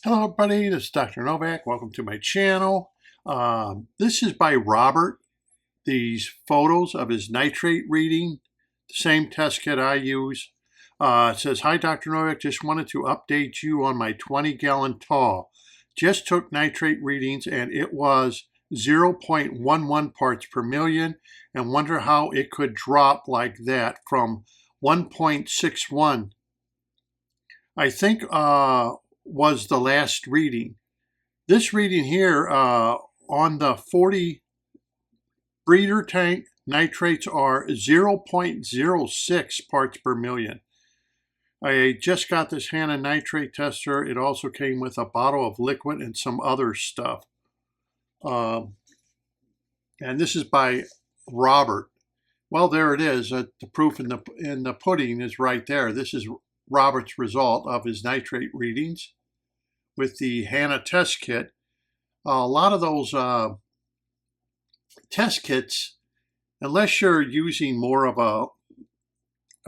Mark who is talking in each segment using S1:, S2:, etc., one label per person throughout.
S1: Hello everybody, this is Dr. Novak. Welcome to my channel. This is by Robert. These photos of his nitrate reading, the same test kit I use. It says, "Hi Dr. Novak, just wanted to update you on my 20-gallon tall. Just took nitrate readings and it was 0.11 parts per million and wonder how it could drop like that from 1.61. I think was the last reading. This reading here on the 40 breeder tank, nitrates are 0.06 parts per million. I just got this Hannah nitrate tester. It also came with a bottle of liquid and some other stuff. And this is by Robert. Well, there it is. The proof in the pudding is right there. This is Robert's result of his nitrate readings with the Hannah test kit. A lot of those test kits, unless you're using more of a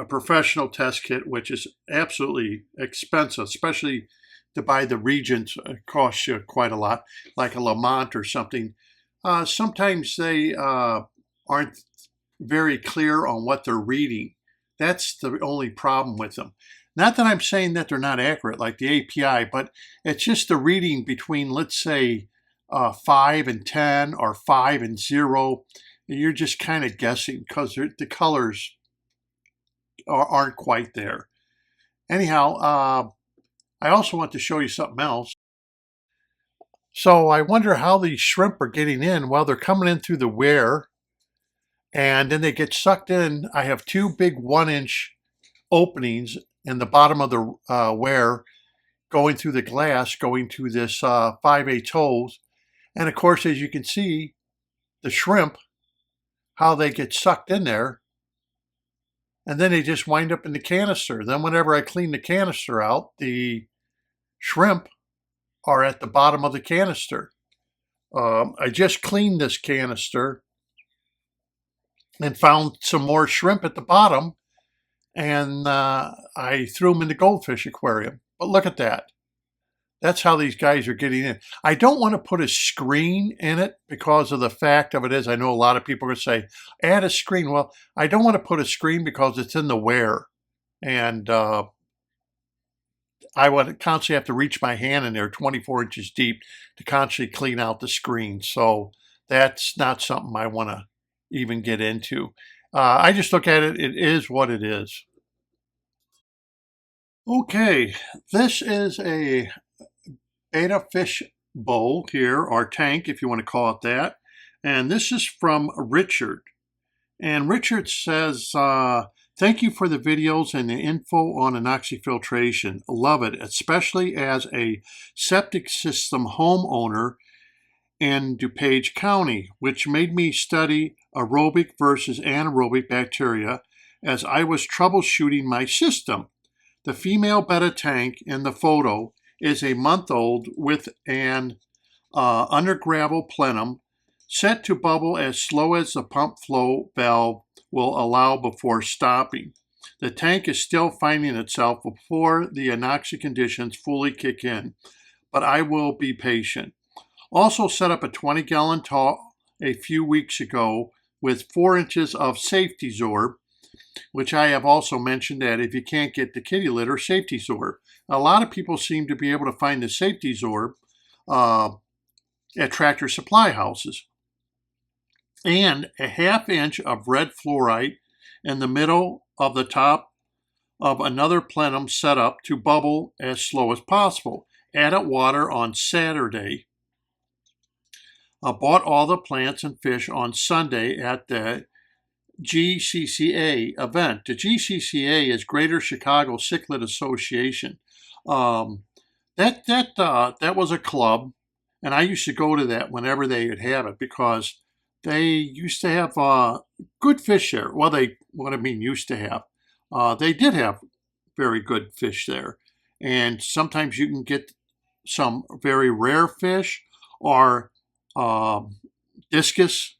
S1: professional test kit, which is absolutely expensive, especially to buy the reagents, it costs you quite a lot, like a Lamont or something. Sometimes they aren't very clear on what they're reading. That's the only problem with them. Not that I'm saying that they're not accurate, like the API, but it's just the reading between, let's say, 5 and 10 or 5 and 0. You're just kind of guessing because the colors aren't quite there. Anyhow, I also want to show you something else. So I wonder how these shrimp are getting in. Well, they're coming in through the weir, and then they get sucked in. I have two big 1-inch openings in the bottom of the weir going through the glass, going to this 5/8 holes. And of course, as you can see, the shrimp, how they get sucked in there, and then they just wind up in the canister. Then whenever I clean the canister out, the shrimp are at the bottom of the canister. I just cleaned this canister and found some more shrimp at the bottom, and I threw them in the Goldfish aquarium. But look at that. That's how these guys are getting in. I don't want to put a screen in it because of the fact of it is, I know a lot of people are going to say, add a screen. Well, I don't want to put a screen because it's in the weir. And I would constantly have to reach my hand in there 24 inches deep to constantly clean out the screen. So that's not something I want to even get into. I just look at it, it is what it is. Okay, this is a betta fish bowl here, or tank if you want to call it that. And this is from Richard. And Richard says, thank you for the videos and the info on Anoxic filtration. Love it, especially as a septic system homeowner in DuPage County, which made me study aerobic versus anaerobic bacteria as I was troubleshooting my system. The female betta tank in the photo is a month old with an under gravel plenum set to bubble as slow as the pump flow valve will allow before stopping. The tank is still finding itself before the anoxic conditions fully kick in, but I will be patient. Also set up a 20-gallon tall a few weeks ago with 4 inches of safety zorb, which I have also mentioned that if you can't get the kitty litter, safety zorb. A lot of people seem to be able to find the safety zorb at Tractor Supply houses. And a 1/2 inch of red fluorite in the middle of the top of another plenum set up to bubble as slow as possible. Added water on Saturday. Bought all the plants and fish on Sunday at the GCCA event. The GCCA is Greater Chicago Cichlid Association. That was a club, and I used to go to that whenever they would have it because they used to have good fish there. Well, used to have. They did have very good fish there, and sometimes you can get some very rare fish or discus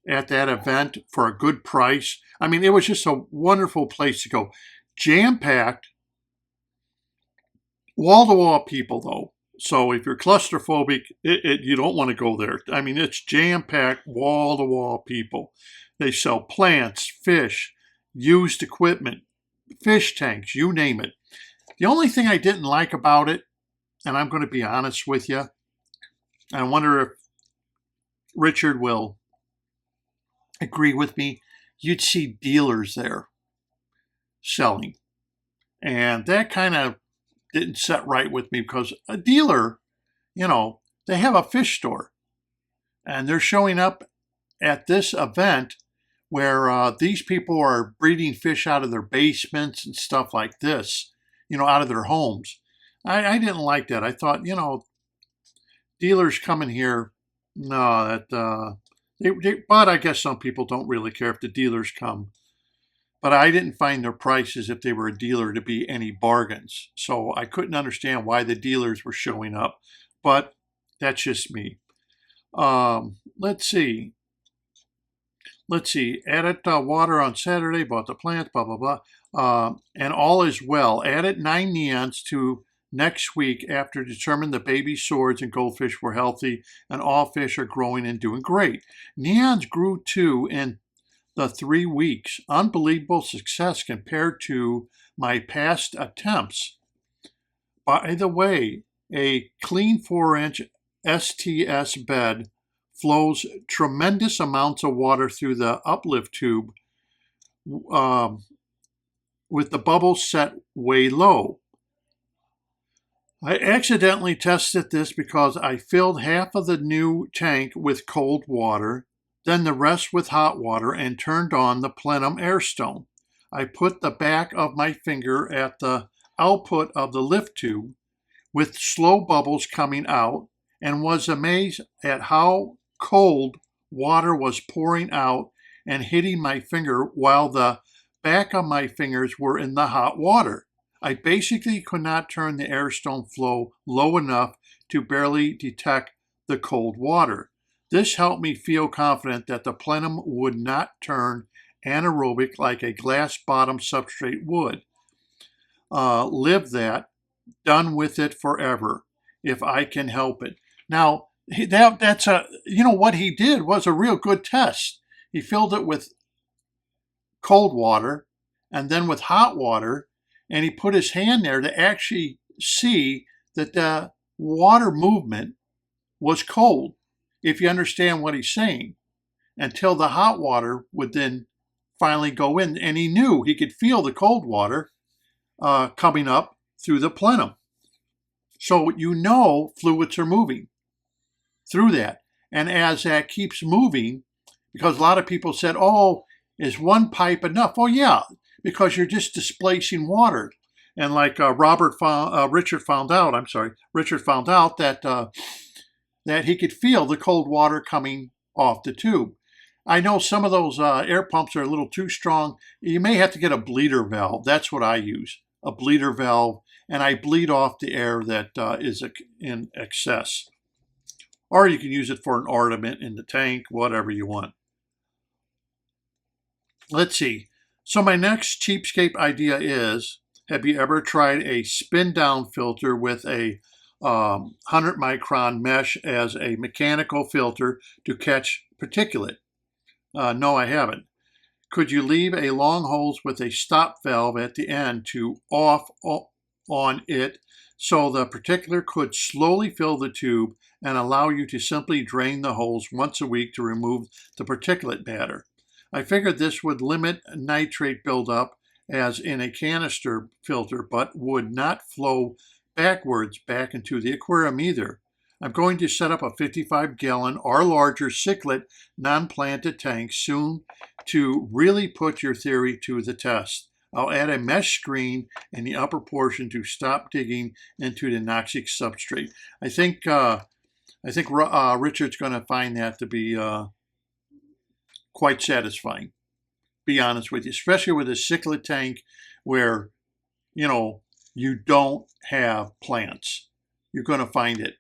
S1: at that event for a good price. I mean, it was just a wonderful place to go. Jam-packed, wall-to-wall people, though. So if you're claustrophobic, you don't want to go there. I mean, it's jam-packed, wall-to-wall people. They sell plants, fish, used equipment, fish tanks, you name it. The only thing I didn't like about it, and I'm going to be honest with you, I wonder if Richard will agree with me, you'd see dealers there selling. And that kind of didn't set right with me, because a dealer, you know, they have a fish store and they're showing up at this event where these people are breeding fish out of their basements and stuff like this, you know, out of their homes. I didn't like that. I thought, you know, dealers coming here, no, that, but I guess some people don't really care if the dealers come. But I didn't find their prices, if they were a dealer, to be any bargains. So I couldn't understand why the dealers were showing up. But that's just me. Let's see. Added water on Saturday, bought the plants, blah, blah, blah. And all is well. Added 9 neons to next week after determined the baby swords and goldfish were healthy and all fish are growing and doing great. Neons grew too in the 3 weeks. Unbelievable success compared to my past attempts. By the way, a clean 4-inch STS bed flows tremendous amounts of water through the uplift tube with the bubbles set way low. I accidentally tested this because I filled half of the new tank with cold water, then the rest with hot water, and turned on the Plenum air stone. I put the back of my finger at the output of the lift tube with slow bubbles coming out and was amazed at how cold water was pouring out and hitting my finger while the back of my fingers were in the hot water. I basically could not turn the air stone flow low enough to barely detect the cold water. This helped me feel confident that the Plenum would not turn anaerobic like a glass-bottom substrate would. Live that, done with it forever, if I can help it. Now, that's what he did was a real good test. He filled it with cold water and then with hot water, and he put his hand there to actually see that the water movement was cold, if you understand what he's saying, until the hot water would then finally go in. And he knew he could feel the cold water coming up through the plenum. So fluids are moving through that. And as that keeps moving, because a lot of people said, oh, is one pipe enough? Oh, yeah, because you're just displacing water. And like Richard found out that that he could feel the cold water coming off the tube. I know some of those air pumps are a little too strong. You may have to get a bleeder valve. That's what I use, a bleeder valve, and I bleed off the air that is in excess. Or you can use it for an ornament in the tank, whatever you want. Let's see. So my next cheapskate idea is, have you ever tried a spin-down filter with a 100 micron mesh as a mechanical filter to catch particulate? No, I haven't. Could you leave a long hose with a stop valve at the end to off on it so the particulate could slowly fill the tube and allow you to simply drain the hose once a week to remove the particulate matter? I figured this would limit nitrate buildup as in a canister filter, but would not flow backwards back into the aquarium either. I'm going to set up a 55-gallon or larger cichlid non-planted tank soon to really put your theory to the test. I'll add a mesh screen in the upper portion to stop digging into the Anoxic substrate. I think Richard's going to find that to be quite satisfying, be honest with you, especially with a cichlid tank where, you don't have plants. You're going to find it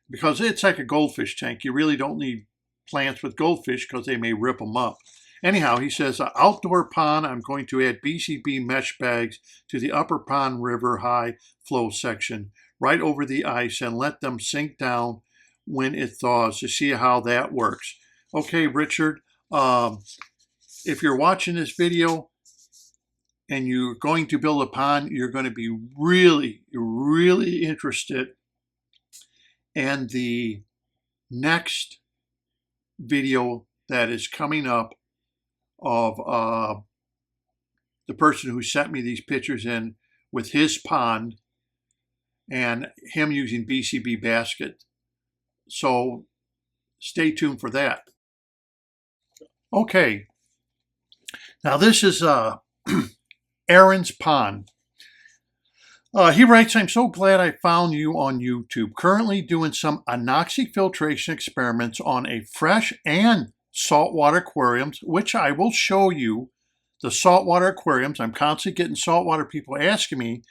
S1: because it's like a goldfish tank. You really don't need plants with goldfish because they may rip them up. Anyhow, he says, outdoor pond, I'm going to add BCB mesh bags to the upper pond river high flow section. right over the ice and let them sink down when it thaws to see how that works. Okay, Richard, if you're watching this video and you're going to build a pond, you're going to be really, really interested in the next video that is coming up of the person who sent me these pictures in with his pond and him using BCB basket. So stay tuned for that. Okay, now this is Aaron's pond. He writes, I'm so glad I found you on YouTube. Currently doing some anoxic filtration experiments on a fresh and saltwater aquariums, which I will show you. The saltwater aquariums, I'm constantly getting saltwater people asking me,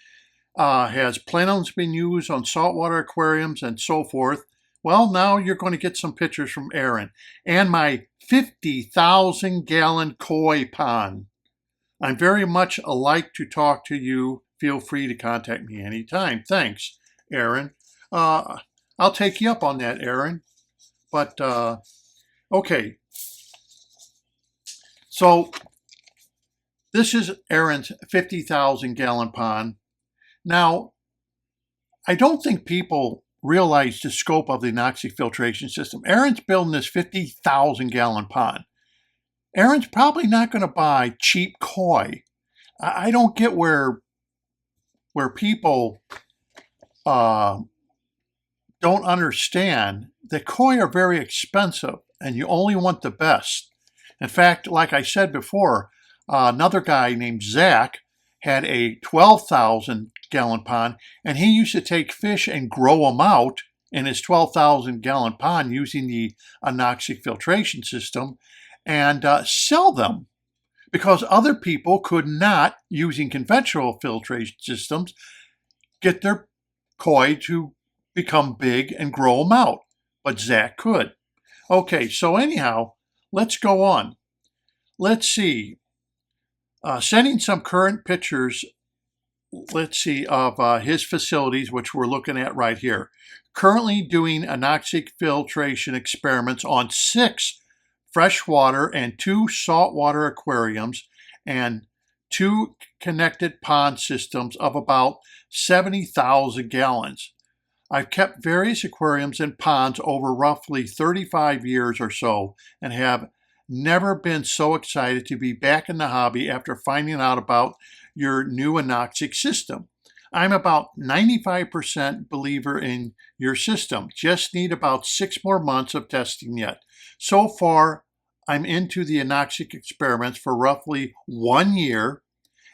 S1: has Plenums been used on saltwater aquariums and so forth? Well, now you're going to get some pictures from Aaron and my 50,000 gallon koi pond. I'm very much like to talk to you. Feel free to contact me anytime. Thanks, Aaron. I'll take you up on that, Aaron. But, okay. So, this is Aaron's 50,000 gallon pond. Now, I don't think people realize the scope of the Anoxic filtration system. Aaron's building this 50,000 gallon pond. Aaron's probably not going to buy cheap koi. I don't get where people don't understand that koi are very expensive and you only want the best. In fact, like I said before, another guy named Zach had a 12,000 gallon pond, and he used to take fish and grow them out in his 12,000 gallon pond using the Anoxic filtration system and sell them, because other people could not, using conventional filtration systems, get their koi to become big and grow them out. But Zach could. Okay, so anyhow, let's go on. Let's see. Sending some current pictures, let's see, of his facilities, which we're looking at right here. Currently doing anoxic filtration experiments on 6 freshwater and 2 saltwater aquariums and 2 connected pond systems of about 70,000 gallons. I've kept various aquariums and ponds over roughly 35 years or so and have never been so excited to be back in the hobby after finding out about your new Anoxic system. I'm about 95% believer in your system. Just need about 6 more months of testing yet. So far, I'm into the Anoxic experiments for roughly 1 year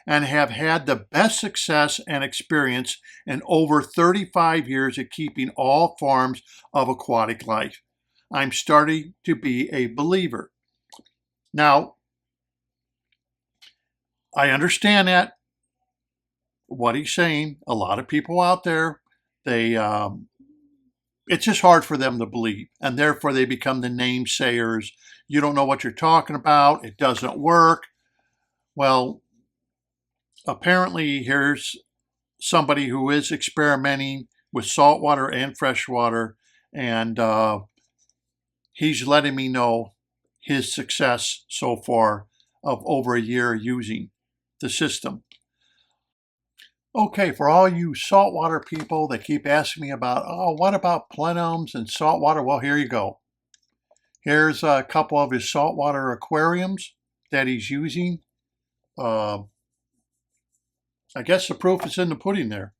S1: and have had the best success and experience in over 35 years of keeping all forms of aquatic life. I'm starting to be a believer. Now, I understand that, what he's saying. A lot of people out there, it's just hard for them to believe, and therefore they become the namesayers. You don't know what you're talking about. It doesn't work. Well, apparently here's somebody who is experimenting with saltwater and freshwater, and he's letting me know his success so far of over a year using the system. Okay, for all you saltwater people that keep asking me about, oh, what about plenums and saltwater? Well, here you go. Here's a couple of his saltwater aquariums that he's using. I guess the proof is in the pudding there.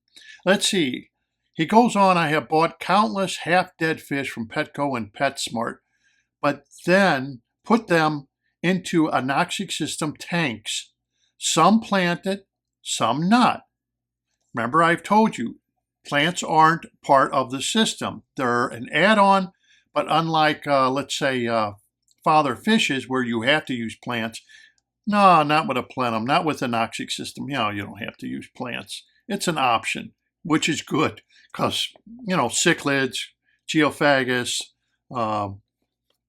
S1: Let's see. He goes on, I have bought countless half-dead fish from Petco and PetSmart, but then put them into Anoxic system tanks. Some planted, some not. Remember, I've told you, plants aren't part of the system. They're an add-on, but unlike, let's say, father fishes, where you have to use plants, no, not with a plenum, not with an Anoxic system. You don't have to use plants. It's an option, which is good, because, cichlids, geophagus,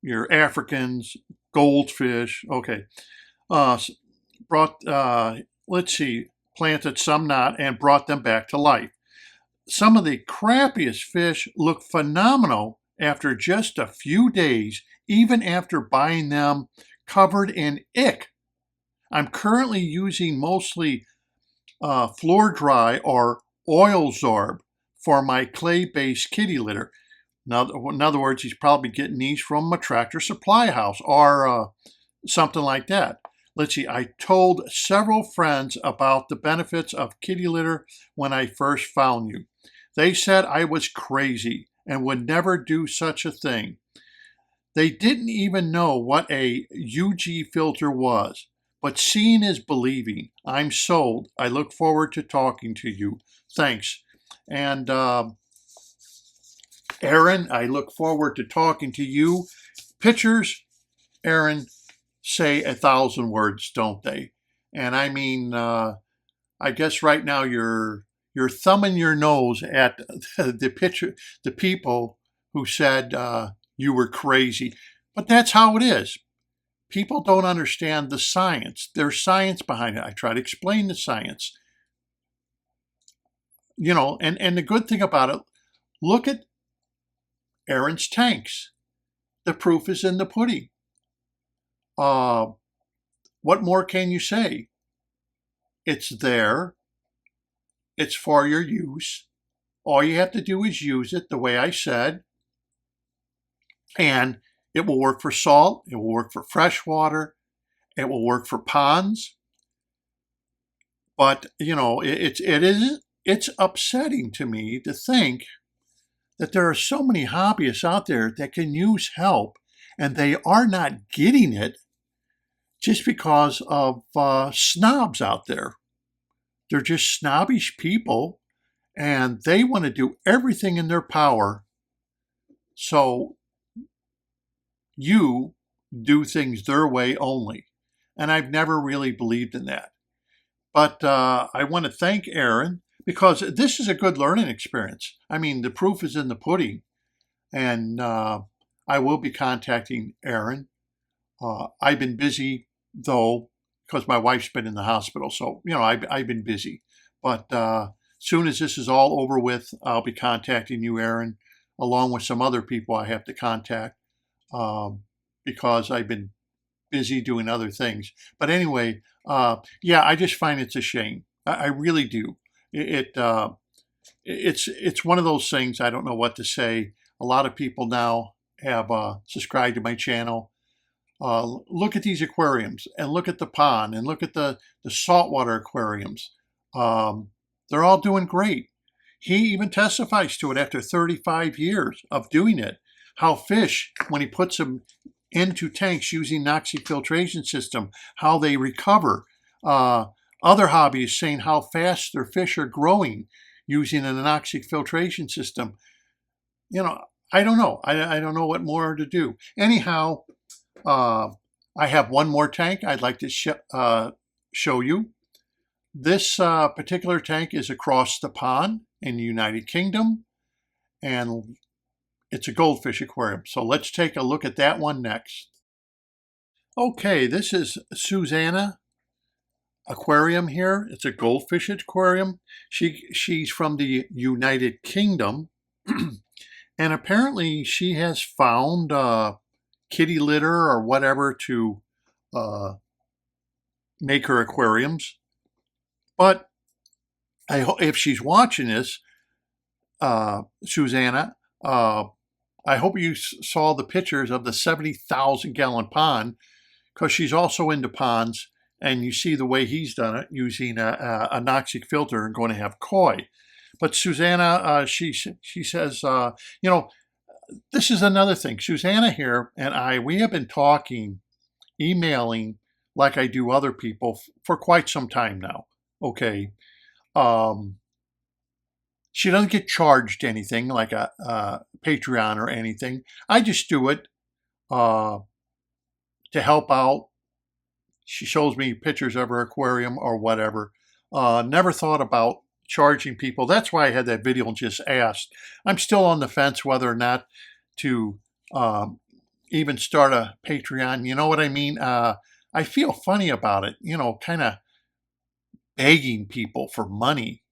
S1: your Africans, goldfish, okay. Let's see, planted some not and brought them back to life. some of the crappiest fish look phenomenal after just a few days, even after buying them covered in ick. I'm currently using mostly floor dry or oil zorb for my clay-based kitty litter. Now, in other words, he's probably getting these from a Tractor Supply House or something like that. Let's see, I told several friends about the benefits of kitty litter when I first found you. They said I was crazy and would never do such a thing. They didn't even know what a UG filter was. But seeing is believing. I'm sold. I look forward to talking to you. Thanks. And Aaron, I look forward to talking to you. Pictures, Aaron, say 1,000 words, don't they? And I mean, I guess right now you're thumbing your nose at the people who said you were crazy. But that's how it is. People don't understand the science. There's science behind it. I try to explain the science. You know, and the good thing about it, look at Aaron's tanks. The proof is in the pudding. What more can you say? It's there. It's for your use. All you have to do is use it the way I said. And it will work for salt. It will work for fresh water. It will work for ponds. But, you know, it's upsetting to me to think that there are so many hobbyists out there that can use help and they are not getting it just because of snobs out there. They're just snobbish people and they want to do everything in their power so you do things their way only. And I've never really believed in that. But I want to thank Aaron because this is a good learning experience. I mean, the proof is in the pudding. And I will be contacting Aaron. I've been busy, though, because my wife's been in the hospital. So, you know, I've been busy. But soon as this is all over with, I'll be contacting you, Aaron, along with some other people I have to contact because I've been busy doing other things. But anyway, yeah, I just find it's a shame. I really do. It's one of those things. I don't know what to say. A lot of people now have subscribed to my channel. Look at these aquariums and look at the pond and look at the saltwater aquariums. They're all doing great. He even testifies to it after 35 years of doing it. How fish, when he puts them into tanks using Anoxic filtration system, how they recover. Other hobbyists saying how fast their fish are growing using an Anoxic filtration system. You know, I don't know. I don't know what more to do. Anyhow, I have one more tank I'd like to show you. This particular tank is across the pond in the United Kingdom, and it's a goldfish aquarium. So let's take a look at that one next. Okay, this is Suzanne Aquarium here. It's a goldfish aquarium. She's from the United Kingdom, and apparently she has found kitty litter or whatever to make her aquariums. But if she's watching this, Susanna, I hope you saw the pictures of the 70,000 gallon pond, because she's also into ponds, and you see the way he's done it using a Anoxic filter and going to have koi. But Susanna, she says, you know, this is another thing. Susanna here and we have been talking, emailing like I do other people for quite some time now. Okay. She doesn't get charged anything like a Patreon or anything. I just do it to help out. She shows me pictures of her aquarium or whatever. Never thought about charging people. That's why I had that video and just asked. I'm still on the fence whether or not to even start a Patreon. You know what I mean? I feel funny about it, you know, kind of begging people for money.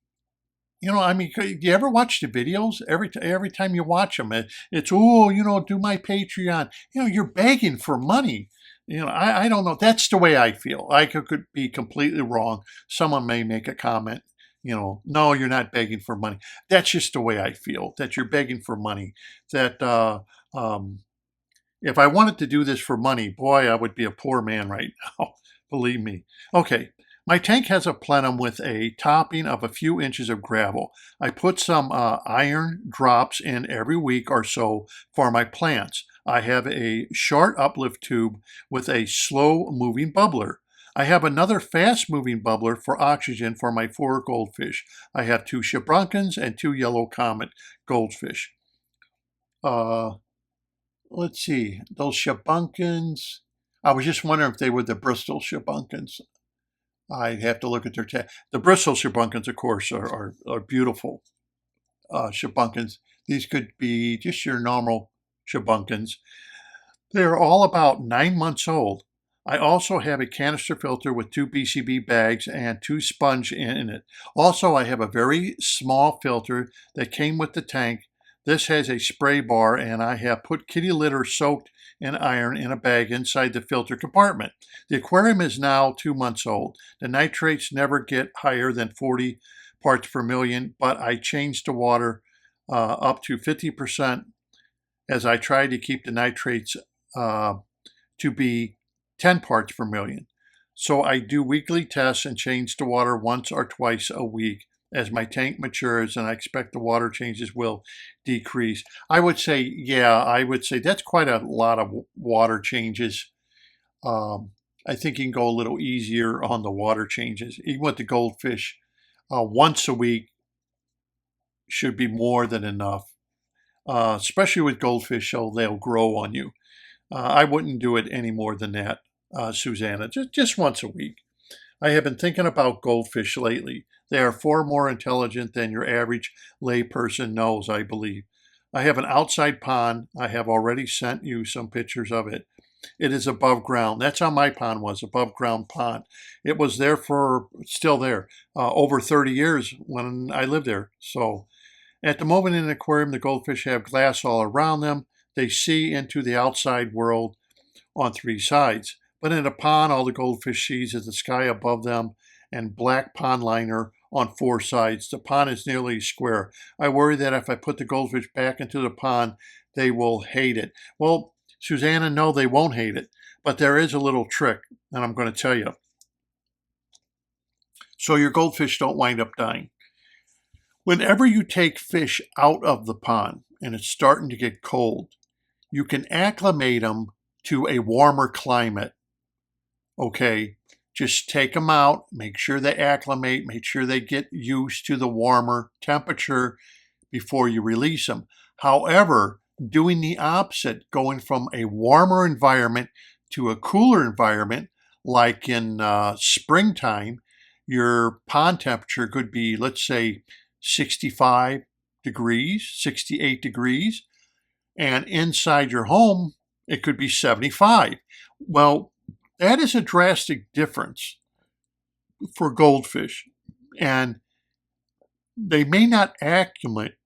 S1: I mean, do you ever watch the videos? Every time you watch them, it's, oh, do my Patreon. You're begging for money. I don't know. That's the way I feel. I could be completely wrong. Someone may make a comment, no, you're not begging for money. That's just the way I feel, that you're begging for money. That um, if I wanted to do this for money, boy, I would be a poor man right now. Believe me. Okay. My tank has a plenum with a topping of a few inches of gravel. I put some iron drops in every week or so for my plants. I have a short uplift tube with a slow moving bubbler. I have another fast moving bubbler for oxygen for my 4 goldfish. I have 2 shabrunkins and 2 yellow comet goldfish. Uh, let's see, those shabunkins. I was just wondering if they were the Bristol shabunkins. I'd have to look at their tag. The Bristol shabunkins, of course, are beautiful shabunkins. These could be just your normal shabunkins. They're all about 9 months old. I also have a canister filter with 2 BCB bags and 2 sponge in it. Also, I have a very small filter that came with the tank. This has a spray bar, and I have put kitty litter soaked in iron in a bag inside the filter compartment. The aquarium is now 2 months old. The nitrates never get higher than 40 parts per million, but I changed the water up to 50% as I try to keep the nitrates to be 10 parts per million. So I do weekly tests and change the water once or twice a week as my tank matures, and I expect the water changes will decrease. I would say that's quite a lot of water changes. Um, I think you can go a little easier on the water changes. Even with the goldfish, once a week should be more than enough, especially with goldfish, so they'll grow on you. I wouldn't do it any more than that, Susanna, just once a week. I have been thinking about goldfish lately. They are far more intelligent than your average layperson knows, I believe. I have an outside pond. I have already sent you some pictures of it. It is above ground. That's how my pond was, above ground pond. It was there still there, over 30 years when I lived there. So at the moment in the aquarium, the goldfish have glass all around them. They see into the outside world on 3 sides. But in a pond, all the goldfish sees is the sky above them and black pond liner on 4 sides. The pond is nearly square. I worry that if I put the goldfish back into the pond, they will hate it. Well, Susanna, no, they won't hate it. But there is a little trick, and I'm going to tell you. So your goldfish don't wind up dying. Whenever you take fish out of the pond and it's starting to get cold, you can acclimate them to a warmer climate. Okay, just take them out, make sure they acclimate, make sure they get used to the warmer temperature before you release them. However, doing the opposite, going from a warmer environment to a cooler environment, like in springtime, your pond temperature could be, let's say, 65 degrees, 68 degrees, and inside your home, it could be 75. Well, that is a drastic difference for goldfish, and they may not acclimate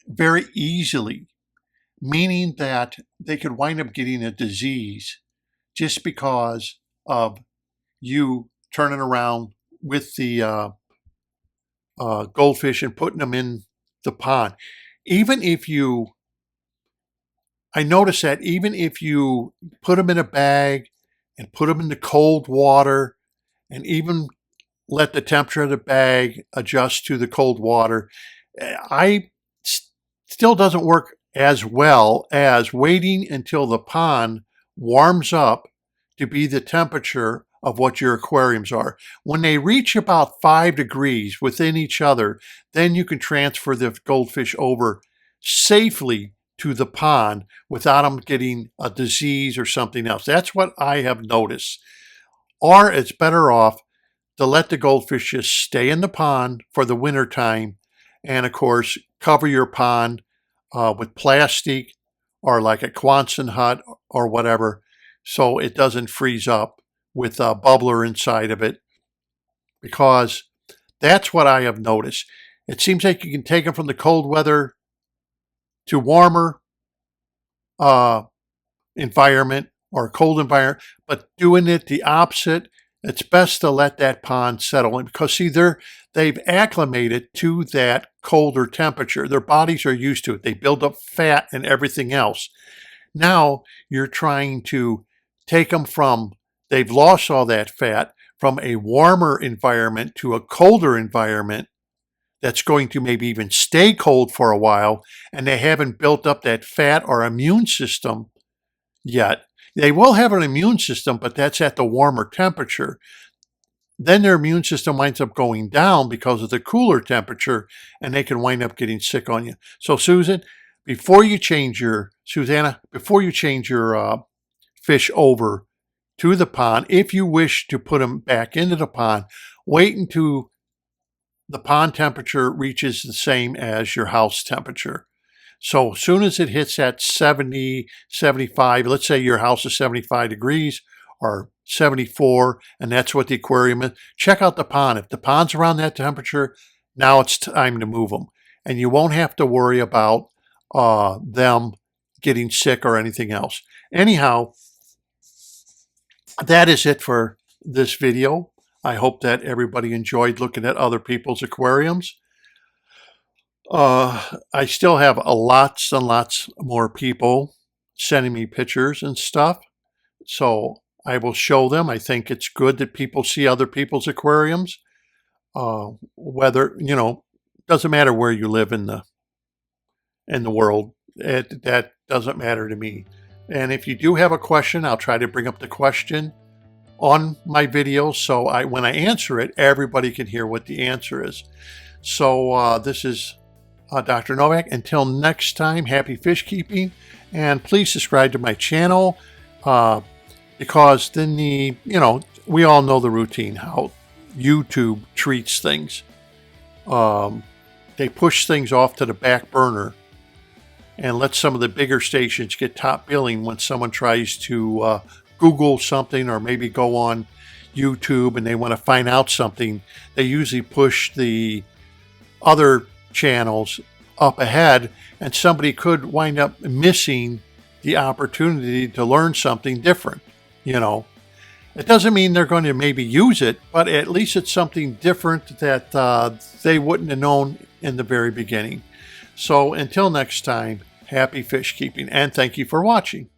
S1: very easily, meaning that they could wind up getting a disease just because of you turning around with the goldfish and putting them in the pond. I noticed that even if you put them in a bag and put them in the cold water and even let the temperature of the bag adjust to the cold water, I still doesn't work as well as waiting until the pond warms up to be the temperature of what your aquariums are. When they reach about 5 degrees within each other, then you can transfer the goldfish over safely to the pond without them getting a disease or something else. That's what I have noticed. Or it's better off to let the goldfish just stay in the pond for the winter time, and of course cover your pond with plastic or like a Quonset hut or whatever, so it doesn't freeze up with a bubbler inside of it. because that's what I have noticed. It seems like you can take them from the cold weather to warmer environment or cold environment, but doing it the opposite, it's best to let that pond settle in, because see, they've acclimated to that colder temperature. Their bodies are used to it. They build up fat and everything else. Now you're trying to take them from, they've lost all that fat, from a warmer environment to a colder environment that's going to maybe even stay cold for a while, and they haven't built up that fat or immune system yet. They will have an immune system, but that's at the warmer temperature. Then their immune system winds up going down because of the cooler temperature, and they can wind up getting sick on you. So Susanna, before you change your fish over to the pond, if you wish to put them back into the pond, wait until the pond temperature reaches the same as your house temperature. So as soon as it hits that 70, 75, let's say your house is 75 degrees or 74, and that's what the aquarium is, check out the pond. If the pond's around that temperature, now it's time to move them. And you won't have to worry about them getting sick or anything else. Anyhow, that is it for this video. I hope that everybody enjoyed looking at other people's aquariums. I still have lots and lots more people sending me pictures and stuff, so I will show them. I think it's good that people see other people's aquariums. Whether, doesn't matter where you live in the world. That doesn't matter to me. And if you do have a question, I'll try to bring up the question on my video, so when I answer it, everybody can hear what the answer is. So this is Dr. Novak. Until next time, happy fish keeping, and please subscribe to my channel, because then we all know the routine, how YouTube treats things. They push things off to the back burner and let some of the bigger stations get top billing when someone tries to Google something, or maybe go on YouTube and they want to find out something. They usually push the other channels up ahead, and somebody could wind up missing the opportunity to learn something different. It doesn't mean they're going to maybe use it, but at least it's something different that they wouldn't have known in the very beginning. So until next time, happy fish keeping, and thank you for watching.